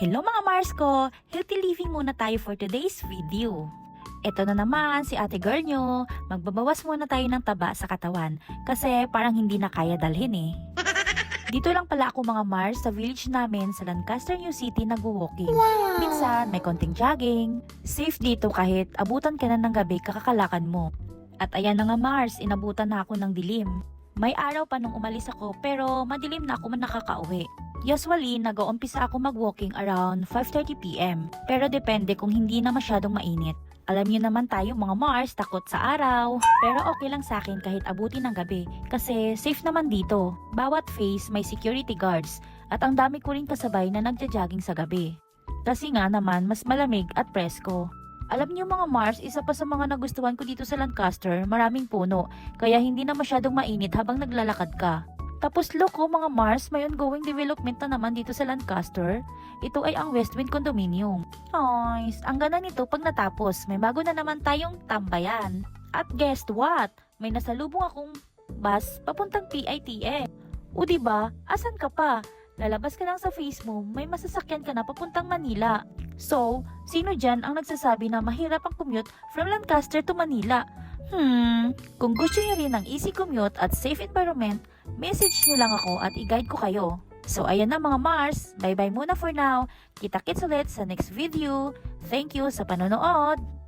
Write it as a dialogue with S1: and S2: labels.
S1: Hello mga Mars ko! Healthy living muna tayo for today's video. Ito na naman si ate girl nyo. Magbabawas muna tayo ng taba sa katawan kasi parang hindi na kaya dalhin eh. Dito lang pala ako mga Mars sa village namin sa Lancaster, New City nag-walking. Minsan may konting jogging. Safe dito kahit abutan ka na ng gabi kakakalakan mo. At ayan na nga Mars, inabutan na ako ng dilim. May araw pa nung umalis ako pero madilim na ako man nakakauwi. Usually, nag-uumpisa ako mag-walking around 5:30 PM. Pero depende kung hindi na masyadong mainit. Alam niyo naman tayo mga Mars, takot sa araw. Pero okay lang sa akin kahit abutin ng gabi. Kasi safe naman dito. Bawat face may security guards. At ang dami ko rin kasabay na nagja-jogging sa gabi. Kasi nga naman, mas malamig at presko. Alam niyo mga Mars, isa pa sa mga nagustuhan ko dito sa Lancaster, maraming puno. Kaya hindi na masyadong mainit habang naglalakad ka. Tapos look mga Mars, may ongoing development na naman dito sa Lancaster. Ito ay ang Westwind Condominium. Nice! Ang ganda nito pag natapos, may bago na naman tayong tambayan. At guess what? May nasalubong akong bus papuntang PITM. O diba? Asan ka pa? Lalabas ka lang sa face mo, may masasakyan ka na papuntang Manila. So, sino dyan ang nagsasabi na mahirap ang commute from Lancaster to Manila? Kung gusto niyo rin ng easy commute at safe environment, message niyo lang ako at i-guide ko kayo. So ayan na mga Mars, bye bye muna for now. Kita-kits ulit sa next video. Thank you sa panonood!